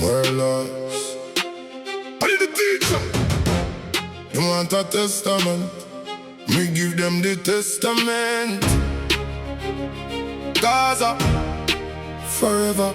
Worl'Boss. I need a teacher. You want a testament? Me give them the testament. Gaza, forever.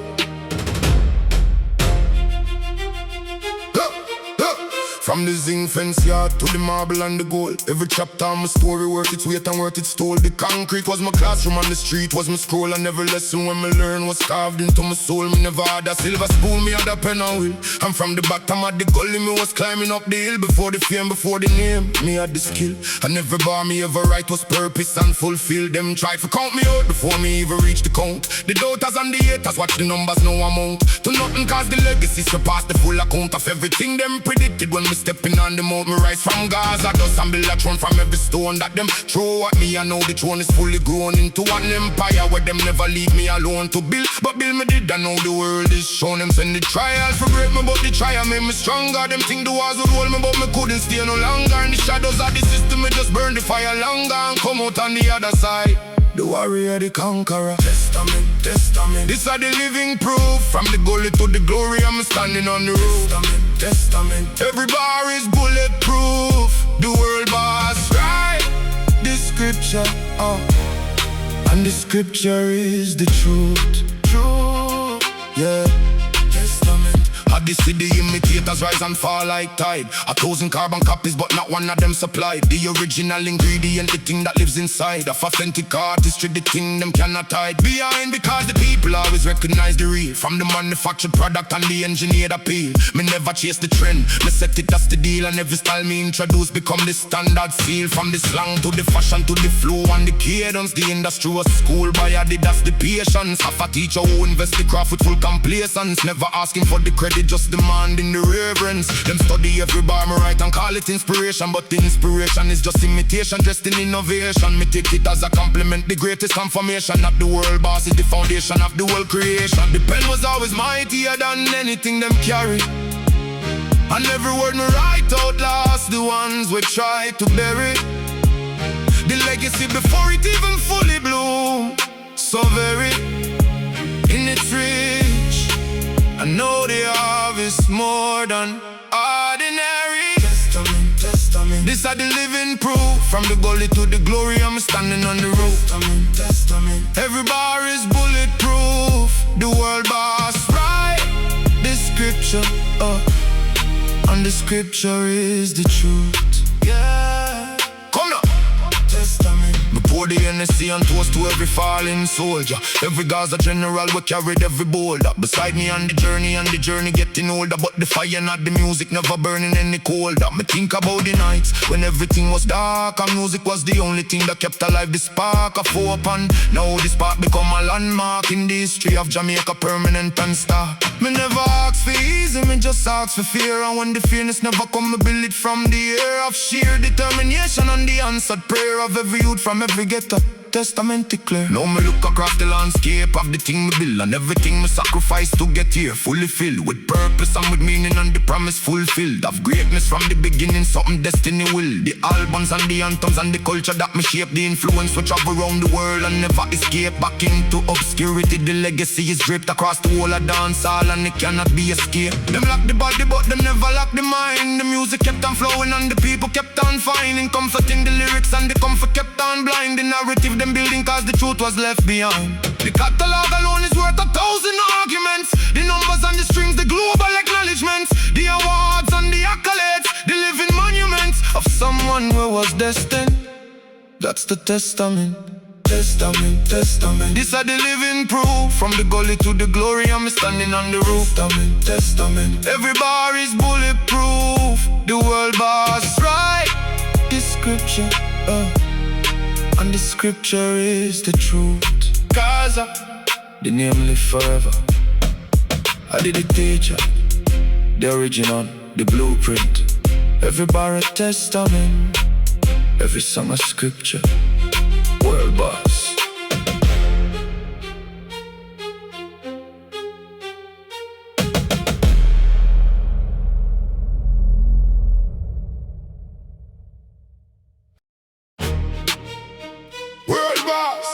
From the zinc fence yard to the marble and the gold, every chapter of my story worth its weight and worth its toll. The concrete was my classroom and the street was my scroll, and every lesson when me learn was carved into my soul. Me never had a silver spoon, me had a pen and wheel. And from the bottom of the gully, me was climbing up the hill. Before the fame, before the name, me had the skill. And every bar me ever write was purpose and fulfilled. Them try to count me out before me even reach the count. The doubters and the haters watch the numbers, no amount to nothing, cause the legacy surpass the full account of everything them predicted. When me stepping on the mount, me rise from Gaza dust and build a throne from every stone that them throw at me. I know the throne is fully grown into an empire where them never leave me alone to build. But build me did, I know the world is shown. Them send the trial for break me, but the trial made me stronger. Them think the walls would hold me, but me couldn't stay no longer. And the shadows of the system, me just burn the fire longer and come out on the other side. The warrior, the conqueror. Testament, testament. This are the living proof. From the gully to the glory, I'm standing on the roof. Testament, testament. Every bar is bulletproof. The Worl'Boss, right? This scripture, and the scripture is the truth. True, yeah. Testament. Had the city imitators rise and fall like tide. 1,000 carbon copies, but not one of them supplied the original ingredient, the thing that lives inside of authentic artistry, the thing them cannot hide behind. Because the people always recognize the real from the manufactured product and the engineered appeal. Me never chase the trend, me set it as the deal. And every style me introduce become the standard seal. From the slang to the fashion to the flow and the cadence, the industry was school by Adidas, the patience. Half a teacher who invest the craft with full complacence, never asking for the credit, just demanding the reverence. Them study every bar me write and call it inspiration, but the inspiration is just imitation dressed in innovation. Me take it as a compliment, the greatest confirmation that the Worl'Boss is the foundation of the world creation. The pen was always mightier than anything them carry, and every word me write out lost the ones we try to bury. The legacy before it even fully bloom, so very in its reach. I know the harvest more than ordinary. Testament, testament. This are the living proof. From the gully to the glory, I'm standing on the roof. Testament, testament. Every bar is bulletproof. The Worl'Boss, right? This scripture, and the scripture is the truth. Yeah. Come now. Testament. Me pour the NSC and toast to every fallen soldier, every Gaza general we carried every boulder beside me on the journey getting older. But the fire not the music never burning any colder. Me think about the nights when everything was dark and music was the only thing that kept alive the spark of hope. And now this spark become a landmark in the history of Jamaica, permanent and star. Me never ask for easy, me just ask for fear. And when the fearness never come, me build it from the air of sheer determination and the answered prayer of every youth from every ghetto. Testament clear. Now me look across the landscape of the thing me build, and everything me sacrifice to get here, fully filled with purpose and with meaning, and the promise fulfilled of greatness from the beginning, something destiny will. The albums and the anthems and the culture that me shape, the influence we travel around the world and never escape back into obscurity. The legacy is draped across the whole of dancehall and it cannot be escaped. Them lock the body but them never lock the mind. The music kept on flowing and the people kept on finding comfort in the lyrics, and the comfort kept on blind. The narrative them building cause the truth was left behind. The catalog alone is worth 1,000 arguments. The numbers and the strings, the global acknowledgements, the awards and the accolades, the living monuments of someone who was destined. That's the testament. Testament, testament. This are the living proof. From the gully to the glory, I'm standing on the roof. Testament, testament. Every bar is bulletproof. The Worl'Boss, right? This scripture, and the scripture is the truth. Gaza, the name live forever. I did the teacher, the original, the blueprint. Every bar a testament, every song a scripture. Worl'Boss. Worl'Boss.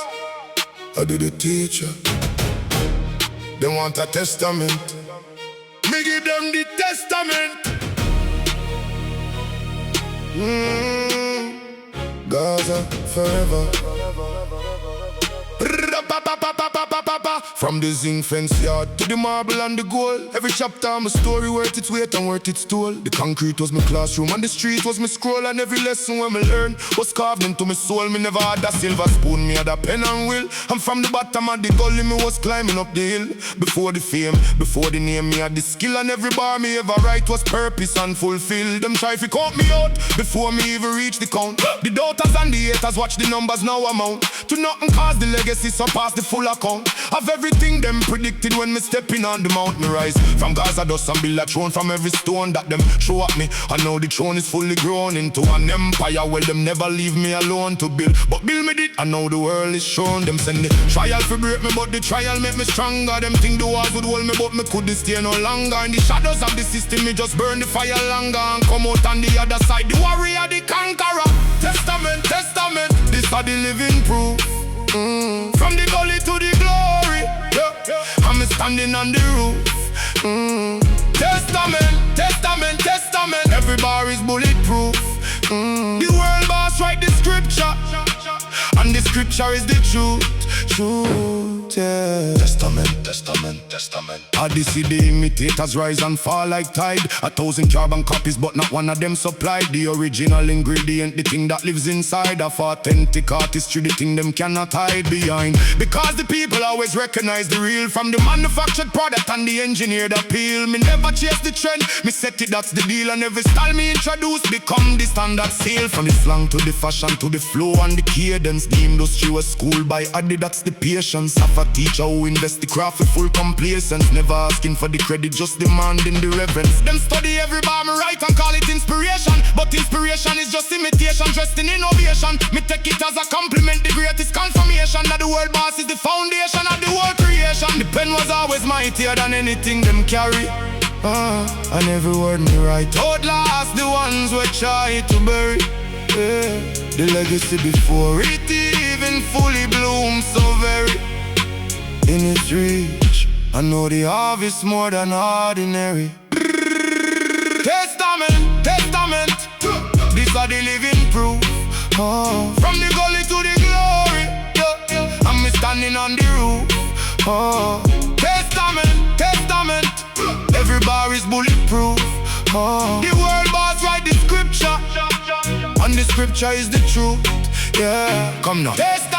I did the teacher. They want a testament. Me give them the testament. Gaza forever. From the zinc fence yard to the marble and the gold, every chapter my story worth its weight and worth its toll. The concrete was my classroom and the street was my scroll, and every lesson when me learn was carved into my soul. Me never had a silver spoon, me had a pen and will. And from the bottom of the gully me was climbing up the hill. Before the fame, before the name, me had the skill, and every bar me ever write was purpose and fulfilled. Them try to count me out before me even reach the count. The doubters and the haters watch the numbers now amount to nothing, cause the legacy surpass the full account of everything them predicted when me stepping on the mount. Me rise from Gaza dust and build a throne from every stone that them throw at me. I know the throne is fully grown into an empire. Well, them never leave me alone to build, but build me did. I know the world is shown. Them send the trial to break me, but the trial make me stronger. Them think the walls would hold me, but me couldn't stay no longer. In the shadows of the system, me just burn the fire longer and come out on the other side, the warrior, the conqueror. Testament, testament, this are the living proof. From the gully to the glory, I'm standing on the roof. Testament, testament, testament, every bar is bulletproof. The Worl'Boss write the scripture, and the scripture is the truth. Yeah. Testament, testament, testament. I see the imitators rise and fall like tide. 1,000 carbon copies, but not one of them supplied the original ingredient, the thing that lives inside of authentic artistry, the thing them cannot hide behind. Because the people always recognize the real from the manufactured product and the engineered appeal. Me never chase the trend, me set it, that's the deal. And every style me introduce become the standard seal. From the slang to the fashion to the flow and the cadence, the industry was schooled by Adi, that's the patience of a teacher who invests the craft with full complacence. Never asking for the credit, just demanding the reverence. Them study every bar me write and call it inspiration, but inspiration is just imitation dressed in innovation. Me take it as a compliment, the greatest confirmation that the Worl'Boss is the foundation of the whole creation. The pen was always mightier than anything them carry, and every word me write outlast the ones we try to bury. The legacy before it even fully blooms so very in its reach. I know the harvest more than ordinary. Testament, testament, these are the living proof. From the gully to the glory, I'm standing on the roof. Testament, testament, every bar is bulletproof. The Worl'Boss write the scripture, and the scripture is the truth. Yeah, come now.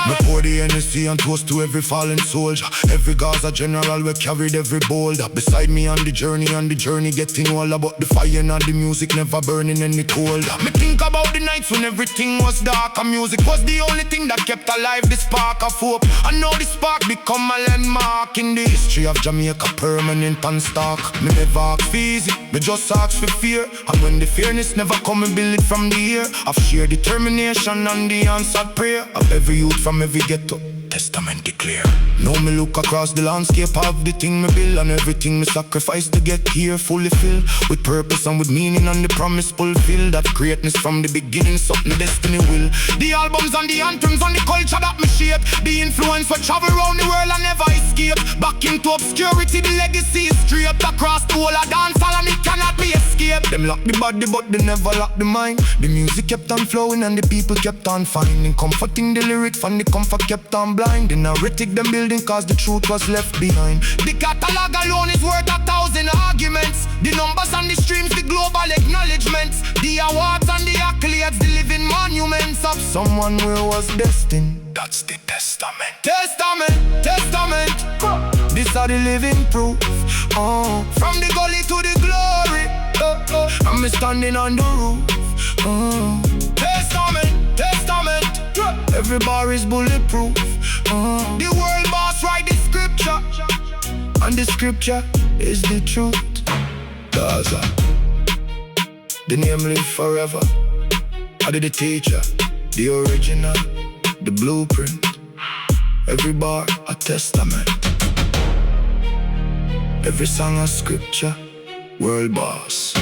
Me pour the NSC and toast to every fallen soldier, every Gaza general we carried every boulder beside me on the journey getting older, but the fire and the music never burning any colder. Me think about the nights when everything was dark and music was the only thing that kept alive the spark of hope. And now the spark become a landmark in the history of Jamaica, permanent and stark. Me never ask for easy, me just ask for fear. And when the fairness never come, me build it from the air of sheer determination and the answered prayer of every youth from every ghetto. Testament declare. Now me look across the landscape of the thing me build, and everything me sacrifice to get here fully filled with purpose and with meaning, and the promise fulfilled. That greatness from the beginning, something destiny will. The albums and the anthems and the culture that me shape, the influence will travel around the world and never escape. Back into obscurity, the legacy is straight across the whole of dancehall, and it cannot be escaped. Them lock the body but they never lock the mind. The music kept on flowing and the people kept on finding comforting. The lyric from the comfort kept on blind. The narrative them building cause the truth was left behind. The catalog alone is worth 1,000 arguments. The numbers and the streams, the global acknowledgements, the awards and the accolades, the living monuments of someone who was destined. That's the testament. Testament, testament, these are the living proof. From the gully to the glory, I'm standing on the roof. Testament, testament, every bar is bulletproof. The Worl'Boss write the scripture, and the scripture is the truth. Gaza, the name live forever. I did the teacher, the original, the blueprint. Every bar a testament, every song a scripture. Worl'Boss.